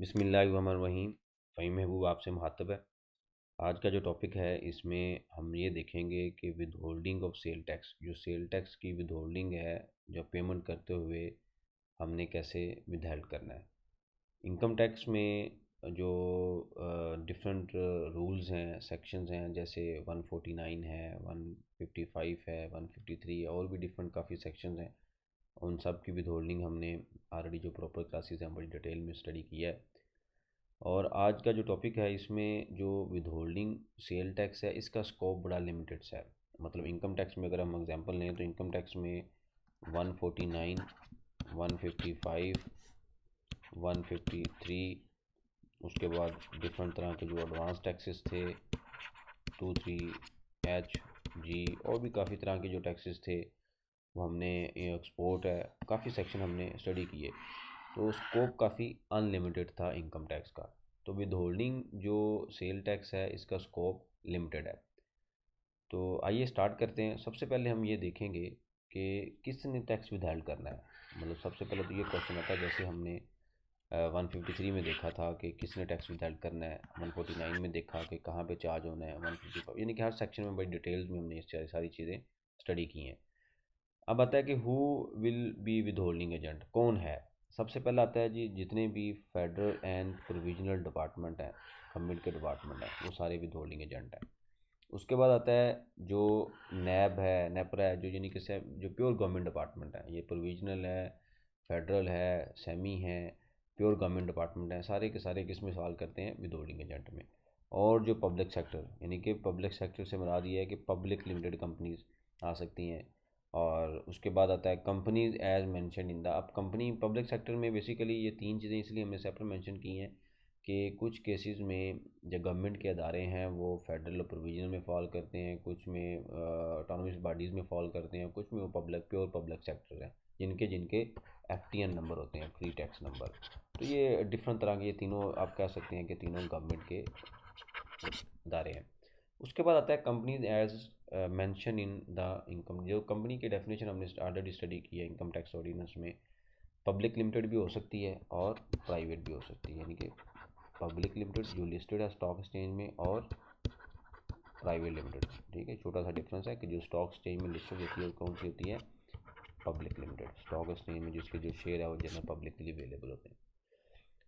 बिस्मिल्लाहिर्रहमानिर्रहीम। फ़हीम महबूब आपसे मुखातब है। आज का जो टॉपिक है इसमें हम ये देखेंगे कि विदहोल्डिंग ऑफ सेल टैक्स, जो सेल टैक्स की विदहोल्डिंग है, जो पेमेंट करते हुए हमने कैसे विदहेल्ड करना है। इनकम टैक्स में जो डिफरेंट रूल्स हैं, सेक्शंस हैं, जैसे 149 है, 155 है, 153 है, और भी डिफरेंट काफ़ी सेक्शंस हैं। उन सब की विदहोल्डिंग हमने ऑलरेडी जो प्रॉपर क्लासेस हैं बड़ी डिटेल में स्टडी किया है। और आज का जो टॉपिक है इसमें जो विदहोल्डिंग सेल टैक्स है इसका स्कोप बड़ा लिमिटेड सा है। मतलब इनकम टैक्स में अगर हम एग्जांपल लें तो इनकम टैक्स में 149, 155, 153, उसके बाद डिफरेंट तरह के जो एडवांस टैक्सेस थे 23H, G, और भी काफ़ी तरह के जो टैक्सेस थे वो हमने, एक्सपोर्ट है, काफ़ी सेक्शन हमने स्टडी किए। तो स्कोप काफ़ी अनलिमिटेड था इनकम टैक्स का। तो विदहोल्डिंग जो सेल टैक्स है इसका स्कोप लिमिटेड है। तो आइए स्टार्ट करते हैं। सबसे पहले हम ये देखेंगे कि किसने टैक्स विदहेल्ड करना है। मतलब सबसे पहले तो ये क्वेश्चन आता है, जैसे हमने 153 में देखा था कि किसने टैक्स विदहेल्ड करना है, 149 में देखा कि कहाँ पे चार्ज होना है, 155, यानी कि हर सेक्शन में बड़ी डिटेल्स में हमने ये सारी चीज़ें स्टडी की हैं। अब आता है कि who will be withholding agent, कौन है। सबसे पहला आता है जी, जितने भी फेडरल एंड प्रोविजनल डिपार्टमेंट हैं, गवर्नमेंट के डिपार्टमेंट हैं, वो सारे विदहोल्डिंग एजेंट हैं। उसके बाद आता है जो नैब है, नेपरा है, जो यानी कि जो प्योर गवर्नमेंट डिपार्टमेंट है, ये प्रोविजनल है, फेडरल है, सेमी है, प्योर गवर्नमेंट डिपार्टमेंट है, सारे के सारे किस में सवाल करते हैं, विदहोल्डिंग एजेंट में। और जो पब्लिक सेक्टर, यानी कि पब्लिक सेक्टर से मुराद ये है कि पब्लिक लिमिटेड कंपनीज आ सकती हैं। और उसके बाद आता है companies as mentioned in the, अब कंपनी पब्लिक सेक्टर में बेसिकली ये तीन चीज़ें इसलिए हमने सेपरेट मेंशन की हैं कि कुछ केसेस में जो गवर्नमेंट के अदारे हैं वो फेडरल प्रोविजन में फॉल करते हैं, कुछ में ऑटोनमस बॉडीज़ में फॉल करते हैं, कुछ में वो प्योर पब्लिक सेक्टर है, जिनके जिनके FTN नंबर होते हैं, फ्री टैक्स नंबर। तो ये डिफरेंट तरह के, ये तीनों आप कह सकते हैं कि तीनों गवर्नमेंट के अदारे हैं। उसके बाद आता है companies as mentioned in the income, जो कंपनी की डेफिनेशन हमने ऑलरेडी स्टडी की है इनकम टैक्स ऑर्डिनेंस में। पब्लिक लिमिटेड भी हो सकती है और प्राइवेट भी हो सकती है, यानी कि पब्लिक लिमिटेड जो लिस्टेड है स्टॉक एक्सचेंज में, और प्राइवेट लिमिटेड। ठीक है, छोटा सा डिफरेंस है कि जो स्टॉक एक्सचेंज में लिस्टेड होती है कौन सी होती है, पब्लिक लिमिटेड। स्टॉक एक्सचेंज में जिसके जो शेयर है वो जनरल पब्लिक के लिए अवेलेबल होते हैं।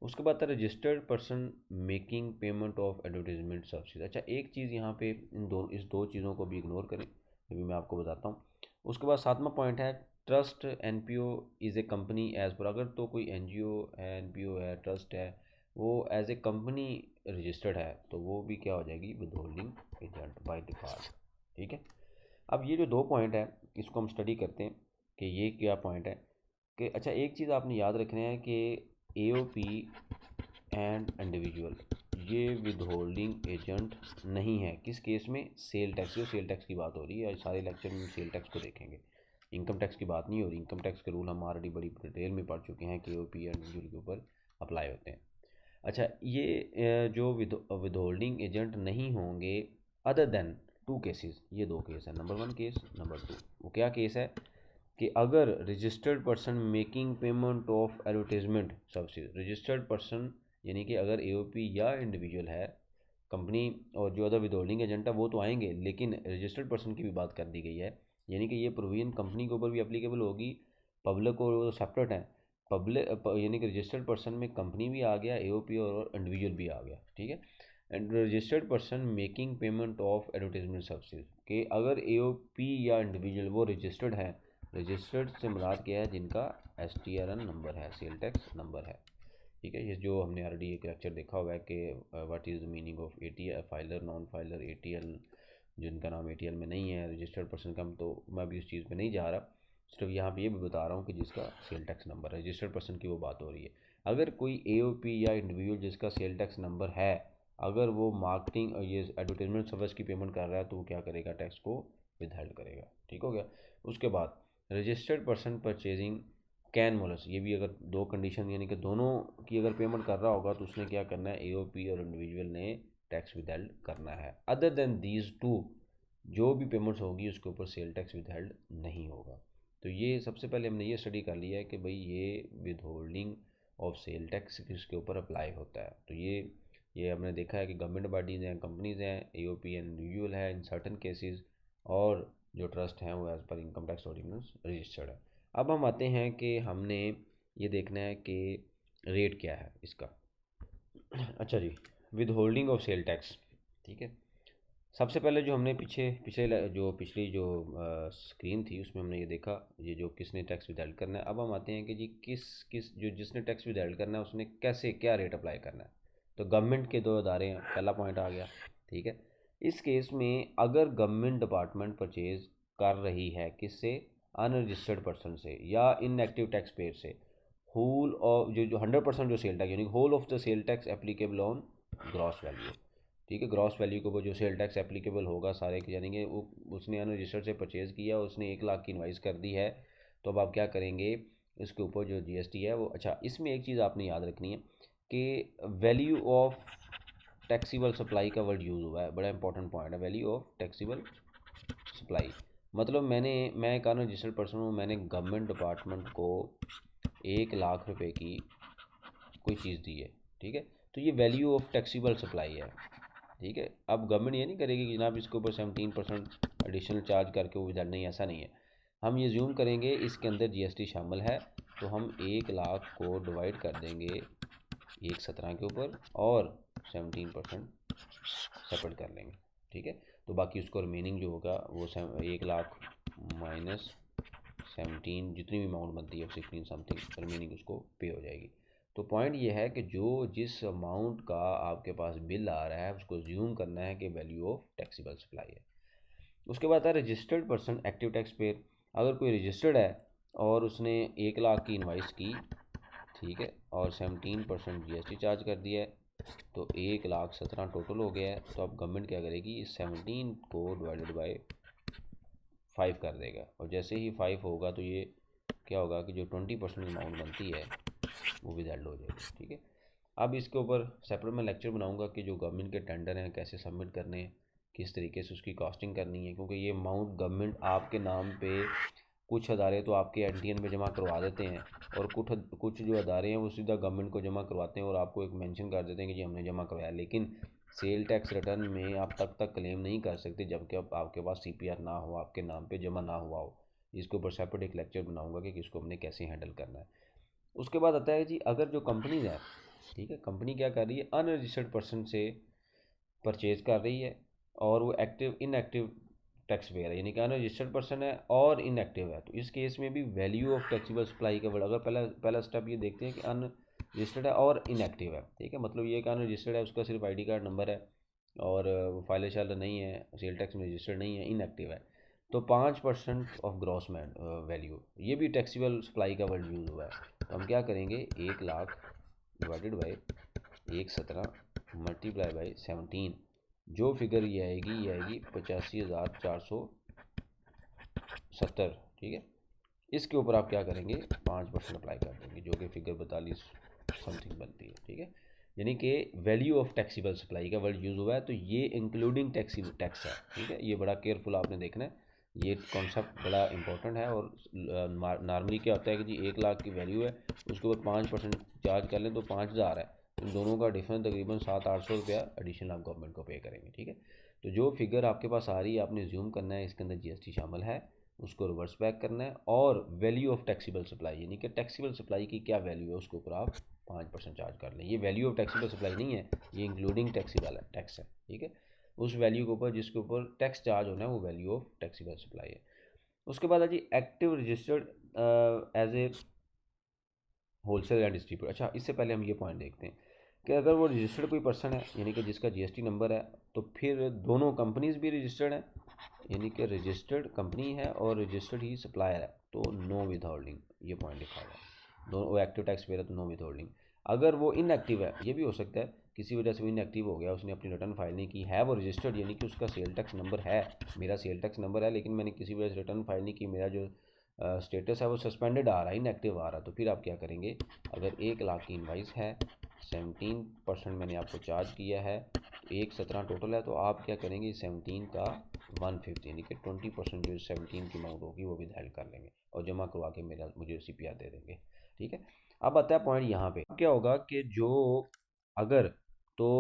उसके बाद था registered person making payment of advertisement services. अच्छा, एक चीज़ यहाँ पे इस दो चीज़ों को भी इग्नोर करें, अभी मैं आपको बताता हूँ। उसके बाद सातवां पॉइंट है trust NPO is a company as per, अगर तो कोई NGO है, NPO है, ट्रस्ट है, वो एज ए कंपनी रजिस्टर्ड है तो वो भी क्या हो जाएगी, विदहोल्डिंग एजेंट बाय डिफॉल्ट। ठीक है, अब ये जो दो पॉइंट है इसको हम स्टडी करते हैं कि ये क्या पॉइंट है। कि अच्छा, एक चीज़ आपने याद रखना है कि AOP एंड इंडिविजुअल ये विदहोल्डिंग एजेंट नहीं है। किस केस में, सेल टैक्स, जो सेल टैक्स की बात हो रही है, सारे लेक्चर में सेल टैक्स को देखेंगे, इनकम टैक्स की बात नहीं हो रही। इनकम टैक्स के रूल हम ऑलरेडी बड़ी डिटेल में पढ़ चुके हैं कि AOP एंड इंडिविजुअल के ऊपर अप्लाई होते हैं। अच्छा, ये जो विदहोल्डिंग एजेंट नहीं होंगे अदर देन टू केसेस, ये दो केस है, नंबर 1 केस, नंबर 2। वो क्या केस है कि अगर registered person making payment of advertisement services, registered person यानी कि अगर AOP या इंडिविजुअल है कंपनी, और जो अदर विदहोल्डिंग एजेंट है वो तो आएंगे, लेकिन रजिस्टर्ड पर्सन की भी बात कर दी गई है, यानी कि ये प्रोविजन कंपनी के ऊपर भी एप्लीकेबल होगी, पब्लिक और वो सेपरेट है। पब्लिक यानी कि रजिस्टर्ड पर्सन में कंपनी भी आ गया, AOP और इंडिविजुअल भी आ गया। ठीक है, and registered person making payment of advertisement services के अगर AOP या इंडिविजुअल वो रजिस्टर्ड है, रजिस्टर्ड से मुराद क्या है, जिनका STRN नंबर है, सेल टैक्स नंबर है। ठीक है, ये जो हमने ऑलरेडी एक लेक्चर देखा हुआ है कि what is the meaning of ATL, filer, non filer, ATL, जिनका नाम ATL में नहीं है, रजिस्टर्ड पर्सन का, तो मैं अभी उस चीज़ पे नहीं जा रहा, सिर्फ यहाँ पे ये भी बता रहा हूँ कि जिसका सेल टैक्स नंबर है, रजिस्टर्ड पर्सन की वो बात हो रही है। अगर कोई AOP या इंडिविजुअल जिसका सेल टैक्स नंबर है, अगर वो मार्केटिंग और ये एडवर्टाइजमेंट सर्विस की पेमेंट कर रहा है तो वो क्या करेगा, टैक्स को विदहेल्ड करेगा। ठीक हो गया। उसके बाद रजिस्टर्ड पर्सन परचेजिंग कैन मोलस, ये भी अगर दो कंडीशन यानी कि दोनों की अगर पेमेंट कर रहा होगा तो उसने क्या करना है, AOP और इंडिविजुअल ने टैक्स विदहेल्ड करना है। अदर देन दीज टू, जो भी पेमेंट्स होगी उसके ऊपर सेल टैक्स विदहेल्ड नहीं होगा। तो ये सबसे पहले हमने ये स्टडी कर लिया है कि भाई ये विदहोल्डिंग ऑफ सेल टैक्स किसके ऊपर अप्लाई होता है। तो ये हमने देखा है कि गवर्नमेंट बॉडीज़ हैं, कंपनीज़ हैं, एओपी एंड इंडिविजुअल है इन सर्टन केसेस, और जो ट्रस्ट हैं वो as per income tax ordinance registered है। अब हम आते हैं कि हमने ये देखना है कि रेट क्या है इसका। अच्छा जी, withholding of sale tax, ठीक है। सबसे पहले जो हमने पिछली जो स्क्रीन थी उसमें हमने ये देखा ये जो किसने टैक्स विदल्ड करना है। अब हम आते हैं कि जी जिसने टैक्स विदल्ड करना है उसने कैसे क्या रेट अप्लाई करना है। तो गवर्नमेंट के दो अदारे हैं, पहला पॉइंट आ गया, ठीक है। इस केस में अगर गवर्नमेंट डिपार्टमेंट परचेज कर रही है किससे, अनरजिस्टर्ड पर्सन से या इनएक्टिव टैक्स पेयर से, होल ऑफ जो 100% जो सेल टैक्स यानी whole of the sale tax applicable on gross value, ठीक है। ग्रॉस वैल्यू के ऊपर जो सेल टैक्स एप्लीकेबल होगा सारे के, यानी कि उसने अनरजिस्टर्ड से परचेज़ किया, उसने 1 लाख की इनवाइस कर दी है, तो अब आप क्या करेंगे इसके ऊपर जो जीएसटी है वो। अच्छा, इसमें एक चीज़ आपने याद रखनी है कि वैल्यू ऑफ टैक्सीबल सप्लाई का वर्ड यूज़ हुआ है, बड़ा इंपॉर्टेंट पॉइंट है, वैल्यू ऑफ टैक्सीबल सप्लाई। मतलब मैं एक अनरजिस्टर्ड पर्सन हूँ, मैंने गवर्नमेंट डिपार्टमेंट को 1 लाख रुपए की कोई चीज़ दी है, ठीक है। तो ये वैल्यू ऑफ टैक्सीबल सप्लाई है, ठीक है। अब गवर्नमेंट ये नहीं करेगी कि जनाब इसके ऊपर 17% एडिशनल चार्ज करके वो विदाउट, नहीं, ऐसा नहीं है। हम ये ज्यूम करेंगे इसके अंदर जीएसटी शामिल है, तो हम 1 लाख को डिवाइड कर देंगे 1/17 के ऊपर और 17% सेपरेट कर लेंगे, ठीक है। तो बाकी उसको रिमेनिंग जो होगा वो 1 लाख माइनस 17 जितनी भी अमाउंट बनती है 16 समथिंग रिमेनिंग उसको पे हो जाएगी। तो पॉइंट ये है कि जिस अमाउंट का आपके पास बिल आ रहा है उसको ज्यूम करना है कि वैल्यू ऑफ टैक्सीबल सप्लाई है। उसके बाद है registered person active tax payer. अगर कोई रजिस्टर्ड है और उसने 1 लाख की इन्वाइस की, ठीक है, और 17% जीएसटी चार्ज कर दिया है, तो 1,17,000 टोटल हो गया है। तो अब गवर्नमेंट क्या करेगी, इस 17 को डिवाइडेड बाई 5 कर देगा, और जैसे ही 5 होगा तो ये क्या होगा कि जो 20% अमाउंट बनती है वो विद हो जाएगी, ठीक है। अब इसके ऊपर सेपरेट मैं लेक्चर बनाऊंगा कि जो गवर्नमेंट के टेंडर हैं कैसे सबमिट करने हैं, किस तरीके से उसकी कॉस्टिंग करनी है, क्योंकि ये अमाउंट गवर्नमेंट आपके नाम पे, कुछ अदारे तो आपके एनटीएन में जमा करवा देते हैं, और कुछ जो अदारे हैं वो सीधा गवर्नमेंट को जमा करवाते हैं और आपको एक मेंशन कर देते हैं कि जी हमने जमा करवाया, लेकिन सेल टैक्स रिटर्न में आप तब तक क्लेम नहीं कर सकते जबकि आपके पास सीपीआर ना हो, आपके नाम पे जमा ना हुआ हो। इसके ऊपर सेपरेट एक लेक्चर बनाऊंगा कि किसको हमने कैसे हैंडल करना है। उसके बाद आता है जी, अगर जो कंपनी है, ठीक है, कंपनी क्या कर रही है, अनरजिस्टर्ड पर्सन से परचेज कर रही है और वो इनएक्टिव टैक्स पेयर है, यानी कि अनरजिस्टर्ड पर्सन है और इनएक्टिव है, तो इस केस में भी वैल्यू ऑफ टैक्सीबल सप्लाई का वर्ड, अगर पहला स्टेप ये देखते हैं कि अनरजिस्टर्ड है और इनएक्टिव है, ठीक है। मतलब ये कि अनरजिस्टर्ड है, उसका सिर्फ आईडी कार्ड नंबर है और वो फाइल शाइल नहीं है, सेल टैक्स में रजिस्टर्ड नहीं है, इनएक्टिव है, तो 5% ऑफ ग्रॉस वैल्यू, ये भी टैक्सीबल सप्लाई का वर्ड यूज़ हुआ है। तो हम क्या करेंगे, 1 lakh divided by 1/17 multiply by 17, जो फिगर ये आएगी 85,470, ठीक है। इसके ऊपर आप क्या करेंगे, 5% अप्लाई कर देंगे, जो कि फिगर 42 समथिंग बनती है, ठीक है। यानी कि वैल्यू ऑफ टैक्सीबल सप्लाई का वर्ड यूज़ हुआ है, तो ये इंक्लूडिंग टैक्स है, ठीक है। ये बड़ा केयरफुल आपने देखना है, ये कॉन्सेप्ट बड़ा इंपॉर्टेंट है। और नॉर्मली क्या होता है कि जी 1 लाख की वैल्यू है, उसके ऊपर 5% चार्ज कर लें तो 5,000 है, इन दोनों का डिफरेंस तकरीबन 700-800 रुपया एडिशनल आप गवर्नमेंट को पे करेंगे, ठीक है। तो जो फिगर आपके पास आ रही है आपने ज्यूम करना है, इसके अंदर जीएसटी शामिल है, उसको रिवर्स बैक करना है, और वैल्यू ऑफ टैक्सीबल सप्लाई यानी कि टैक्सीबल सप्लाई की क्या वैल्यू है उसके ऊपर आप 5% चार्ज कर लें। ये वैल्यू ऑफ टैक्सीबल सप्लाई नहीं है, ये इंक्लूडिंग टैक्सीबल है, टैक्स है, ठीक है। उस वैल्यू के ऊपर जिसके ऊपर टैक्स चार्ज होना है वो वैल्यू ऑफ टैक्सीबल सप्लाई है। उसके बाद है जी active registered as a wholesale and distributor. अच्छा, इससे पहले हम ये पॉइंट देखते हैं कि अगर वो रजिस्टर्ड कोई पर्सन है यानी कि जिसका जीएसटी नंबर है, तो फिर दोनों कंपनीज भी रजिस्टर्ड हैं, यानी कि रजिस्टर्ड कंपनी है और रजिस्टर्ड ही सप्लायर है, तो नो विद होल्डिंग, ये पॉइंट लिखा हुआ है। दोनों एक्टिव टैक्स पेयर है तो नो विद होल्डिंग। अगर वो इनएक्टिव है, ये भी हो सकता है किसी वजह से वो इनएक्टिव हो गया, उसने अपनी रिटर्न फाइल नहीं की है, वो रजिस्टर्ड यानी कि उसका सेल टैक्स नंबर है, मेरा सेल टैक्स नंबर है, लेकिन मैंने किसी वजह से रिटर्न फाइल नहीं की, मेरा जो स्टेटस है वो सस्पेंडेड आ रहा है, इनएक्टिव आ रहा है, तो फिर आप क्या करेंगे, अगर 1 लाख की इनवाइस है, 17% मैंने आपको चार्ज किया है, एक 17 टोटल है, तो आप क्या करेंगे 17 का 1/5 यानी कि 20% जो 17 की अमाउंट होगी वो भी हेल्प कर लेंगे और जमा करवा के मेरा मुझे CPR दे देंगे। ठीक है, अब आता है पॉइंट यहाँ पे। क्या होगा कि जो अगर तो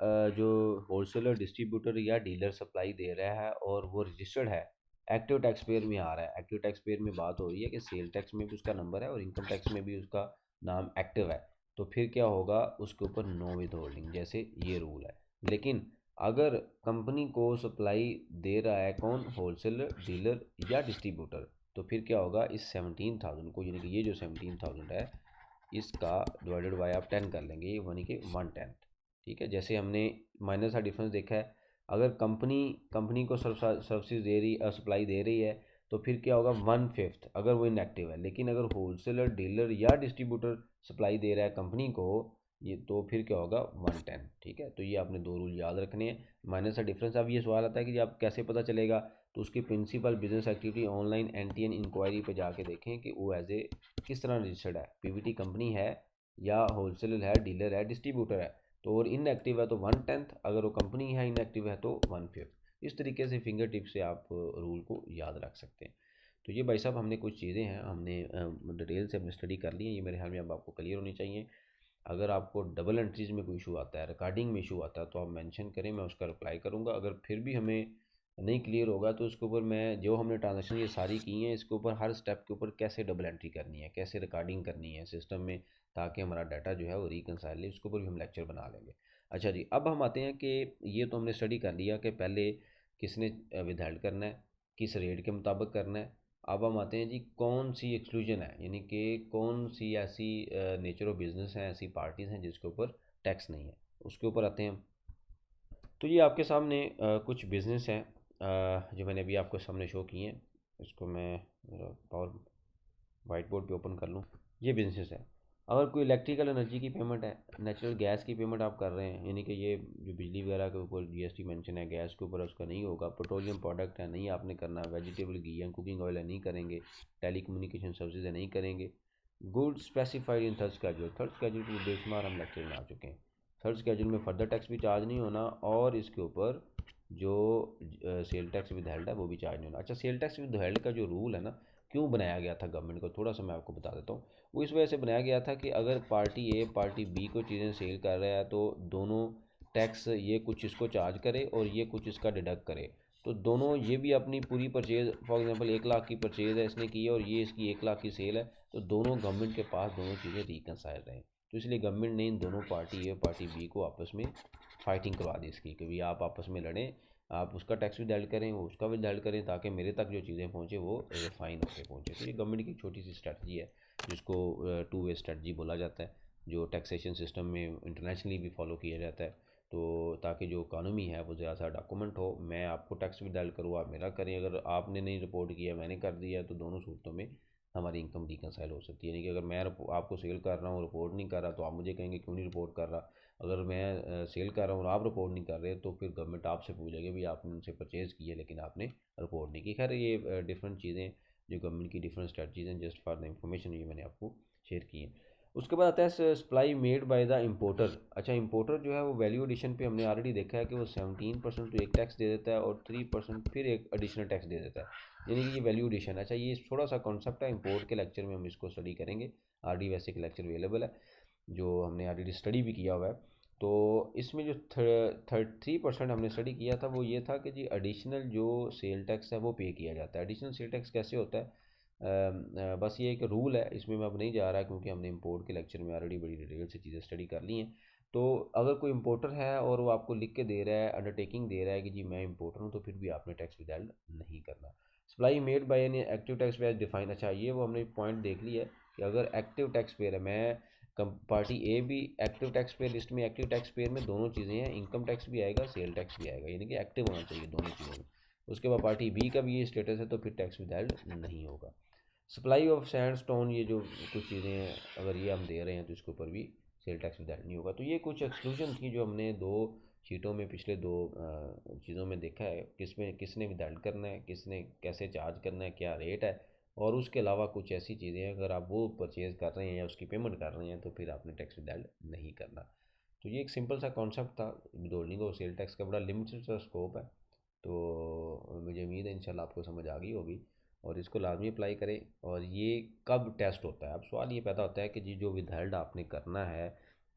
जो होलसेलर डिस्ट्रीब्यूटर या डीलर सप्लाई दे रहा है और वो रजिस्टर्ड है, एक्टिव टैक्स पेयर में आ रहा है। एक्टिव टैक्स पेयर में बात हो रही है कि सेल टैक्स में भी उसका नंबर है और इनकम टैक्स में भी उसका नाम एक्टिव है, तो फिर क्या होगा उसके ऊपर नो विद होल्डिंग, जैसे ये रूल है। लेकिन अगर कंपनी को सप्लाई दे रहा है कौन, होलसेलर, डीलर या डिस्ट्रीब्यूटर, तो फिर क्या होगा इस 17,000 को, यानी कि ये जो 17,000 है इसका डिवाइडेड बाय आप 10 कर लेंगे, यानी कि 1/10। ठीक है, जैसे हमने माइनर सा डिफरेंस देखा है, अगर कंपनी को सर्विसेज दे रही, सप्लाई दे रही है, तो फिर क्या होगा 1/5 अगर वो इनएक्टिव है। लेकिन अगर होलसेलर, डीलर या डिस्ट्रीब्यूटर सप्लाई दे रहा है कंपनी को, ये तो फिर क्या होगा 1/10। ठीक है, तो ये आपने दो रूल याद रखने हैं, माइनर सा डिफरेंस। अब ये सवाल आता है कि आप कैसे पता चलेगा, तो उसकी principal business activity online NTN inquiry पे जाके देखें कि वो एज ए किस तरह रजिस्टर्ड है, PVT कंपनी है या होलसेलर है, डीलर है, डिस्ट्रीब्यूटर है। तो और इनएक्टिव है तो 1/10, अगर वो कंपनी है इनएक्टिव है तो 1/5। इस तरीके से फिंगर टिप से आप रूल को याद रख सकते हैं। तो ये भाई साहब हमने कुछ चीज़ें हैं हमने डिटेल से हमने स्टडी कर ली है, ये मेरे ख्याल में अब आपको क्लियर होनी चाहिए। अगर आपको डबल एंट्रीज में कोई इशू आता है, रिकॉर्डिंग में इशू आता है, तो आप मेंशन करें, मैं उसका रिप्लाई करूँगा। अगर फिर भी हमें नहीं क्लियर होगा तो उसके ऊपर मैं जो हमने ट्रांजेक्शन ये सारी की हैं इसके ऊपर हर स्टेप के ऊपर कैसे डबल एंट्री करनी है, कैसे रिकॉर्डिंग करनी है सिस्टम में, ताकि हमारा डाटा जो है वो रिकनसाइल है, उसके ऊपर भी हम लेक्चर बना लेंगे। अच्छा जी, अब हम आते हैं कि ये तो हमने स्टडी कर लिया कि पहले किसने विदहेल्ड करना है, किस रेट के मुताबिक करना है। अब हम आते हैं जी कौन सी एक्सक्लूजन है, यानी कि कौन सी ऐसी नेचर ऑफ बिजनेस हैं, ऐसी पार्टीज़ हैं जिसके ऊपर टैक्स नहीं है, उसके ऊपर आते हैं। तो ये आपके सामने कुछ बिजनेस हैं जो मैंने अभी आपको सामने शो किए हैं। इसको मैं पावर वाइट बोर्ड पे ओपन कर लूँ। ये बिजनेस है, अगर कोई इलेक्ट्रिकल एनर्जी की पेमेंट है, नेचुरल गैस की पेमेंट आप कर रहे हैं, यानी कि ये जो बिजली वगैरह के ऊपर GST मेंशन है, गैस के ऊपर उसका नहीं होगा। पेट्रोलियम प्रोडक्ट है, नहीं आपने करना। वेजिटेबल घी है, कुकिंग ऑयल है, नहीं करेंगे। टेलीकम्युनिकेशन सर्विसेज है, नहीं करेंगे। Good specified in third schedule, third schedule की बेशुमार हम लेक्चर में आ चुके हैं। थर्ड स्केड्यूल में फर्दर टैक्स भी चार्ज नहीं होना और इसके ऊपर जो सेल टैक्स विद हेल्ड है वो भी चार्ज नहीं होना। अच्छा, सेल टैक्स विद हेल्ड का जो रूल है ना, क्यों बनाया गया था गवर्नमेंट को, थोड़ा सा मैं आपको बता देता हूँ। वो इस वजह से बनाया गया था कि अगर पार्टी ए पार्टी बी को चीज़ें सेल कर रहा है तो दोनों टैक्स, ये कुछ इसको चार्ज करे और ये कुछ इसका डिडक्ट करे, तो दोनों ये भी अपनी पूरी परचेज, फॉर एग्जांपल 1 लाख की परचेज है इसने की है और ये इसकी 1 लाख की सेल है, तो दोनों गवर्नमेंट के पास दोनों चीज़ें रिकनसाइल रहें। तो इसलिए गवर्नमेंट ने इन दोनों पार्टी ए और पार्टी बी को आपस में फाइटिंग करवा दी इसकी कि भाई आप आपस में लड़ें, आप उसका टैक्स विद करें, वो उसका विद करें, ताकि मेरे तक जो चीज़ें पहुँचे वो रिफाइन होकर पहुँचे। तो ये गवर्नमेंट की छोटी सी स्ट्रैटी है जिसको 2 वे स्ट्रैटी बोला जाता है, जो टैक्सेशन सिस्टम में इंटरनेशनली भी फॉलो किया जाता है। तो ताकि जो इकानमी है वो ज़्यादा सा डॉक्यूमेंट हो, मैं आपको टैक्स विद करूँ, आप मेरा करें। अगर आपने नहीं रिपोर्ट किया, मैंने कर दिया, तो दोनों सूरतों में हमारी इनकम रिकनसाइल हो सकती है। यानी कि अगर मैं आपको सेल कर रहा हूँ, रिपोर्ट नहीं कर रहा, तो आप मुझे कहेंगे क्यों नहीं रिपोर्ट कर रहा। अगर मैं सेल कर रहा हूँ और आप रिपोर्ट नहीं कर रहे, तो फिर गवर्नमेंट आपसे पूछेगी भी आपने उनसे परचेज़ की है लेकिन आपने रिपोर्ट नहीं की। खैर ये डिफरेंट चीज़ें जो गवर्नमेंट की डिफरेंट स्ट्रेटजीज हैं, जस्ट फॉर द इंफॉर्मेशन ये मैंने आपको शेयर की है। उसके बाद आता है supply made by the importer. अच्छा, इम्पोर्टर जो है वो वैल्यू एडिशन पे हमने ऑलरेडी देखा है कि वो 17% तो एक टैक्स दे देता है और 3% फिर एक एडिशनल टैक्स दे देता है, यानी कि ये वैल्यू एडिशन। अच्छा, ये थोड़ा सा कॉन्सेप्ट है, इम्पोर्ट के लेक्चर में हम इसको स्टडी करेंगे। RD वैसे के लेक्चर अवेलेबल है जो हमने ऑलरेडी स्टडी भी किया हुआ है। तो इसमें जो 3% हमने स्टडी किया था वो ये था कि जी एडिशनल जो सेल टैक्स है वो पे किया जाता है। एडिशनल सेल टैक्स कैसे होता है, बस ये एक रूल है, इसमें मैं अब नहीं जा रहा क्योंकि हमने इंपोर्ट के लेक्चर में ऑलरेडी बड़ी डिटेल से चीज़ें स्टडी कर ली हैं। तो अगर कोई इंपोर्टर है और वो आपको लिख के दे रहा है, अंडरटेकिंग दे रहा है कि जी मैं इंपोर्टर हूँ, तो फिर भी आपने टैक्स विदाल्ड नहीं करना। Supply made by an active tax payer define. अच्छा, ये वो हमने पॉइंट देख लिया है कि अगर एक्टिव टैक्स पेयर है, मैं पार्टी ए भी एक्टिव टैक्स पेयर लिस्ट में, एक्टिव टैक्स पेयर में दोनों चीज़ें हैं, इनकम टैक्स भी आएगा, सेल टैक्स भी आएगा, यानी कि एक्टिव होना चाहिए दोनों चीज़ों में। उसके बाद पार्टी बी का भी ये स्टेटस है तो फिर टैक्स विदाल्ड नहीं होगा। सप्लाई ऑफ सैंड स्टोन, ये जो कुछ चीज़ें हैं अगर ये हम दे रहे हैं तो इसके ऊपर भी सेल टैक्स विदाल्ड नहीं होगा। तो ये कुछ एक्सक्लूजन थी जो हमने दो शीटों में, पिछले दो चीज़ों में देखा है, किसमें किसने विदाल्ड करना है, किसने कैसे चार्ज करना है, क्या रेट है। और उसके अलावा कुछ ऐसी चीज़ें हैं अगर आप वो परचेज़ कर रहे हैं या उसकी पेमेंट कर रहे हैं तो फिर आपने टैक्स विदाल्ड नहीं करना। तो ये एक सिंपल सा कॉन्सेप्ट था विद होल्डिंग और सेल टैक्स का, बड़ा लिमिटेड सा स्कोप है। तो मुझे उम्मीद है इंशाल्लाह आपको समझ आ गई होगी और इसको लाजमी अप्लाई करें। और ये कब टेस्ट होता है, अब सवाल ये पैदा होता है कि जी जो विदहेल्ड आपने करना है,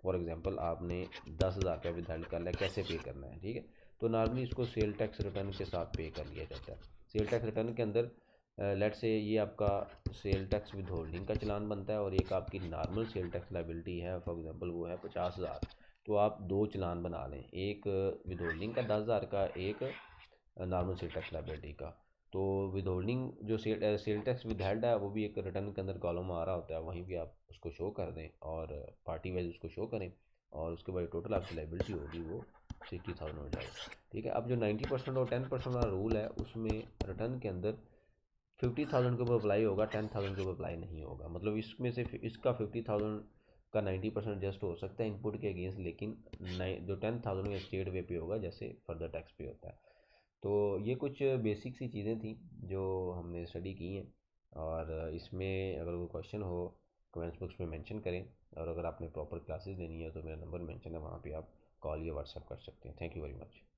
फॉर एग्जांपल आपने 10,000 रुपया विदहेल्ड करना है, कैसे पे करना है, ठीक है। तो नॉर्मली इसको सेल टैक्स रिटर्न के साथ पे कर लिया जाता है। सेल टैक्स रिटर्न के अंदर लेट से ये आपका सेल टैक्स विद होल्डिंग का चलान बनता है और एक आपकी नॉर्मल सेल टैक्स लाइबिलिटी है, फॉर एग्जांपल वो है 50,000। तो आप दो चलान बना लें, एक विद होल्डिंग का 10,000 का, एक नॉर्मल सेल टैक्स लाइबिलिटी का। तो विद होल्डिंग जो सेल टैक्स विद हेल्ड है वो भी एक रिटर्न के अंदर कॉलम आ रहा होता है, वहीं पे आप उसको शो कर दें और पार्टी वाइज उसको शो करें और उसके बाद टोटल आपकी लाइबिलिटी होगी वो 60,000 हो जाएगा। ठीक है। अब जो 90% और 10% वाला रूल है उसमें रिटर्न के अंदर 50,000 के ऊपर अप्लाई होगा, 10,000 के ऊपर अप्लाई नहीं होगा। मतलब इसमें से इसका 50,000 का 90% जस्ट हो सकता है इनपुट के अगेंस्ट, लेकिन जो 10,000 में स्टेट वे पे होगा जैसे फर्दर टैक्स पे होता है। तो ये कुछ बेसिक सी चीज़ें थी जो हमने स्टडी की हैं। और इसमें अगर कोई क्वेश्चन हो कमेंट्स बॉक्स में मेंशन करें। और अगर आपने प्रॉपर क्लासेस लेनी है तो मेरा नंबर मेंशन है, वहाँ पे आप कॉल या व्हाट्सएप कर सकते हैं। Thank you very much.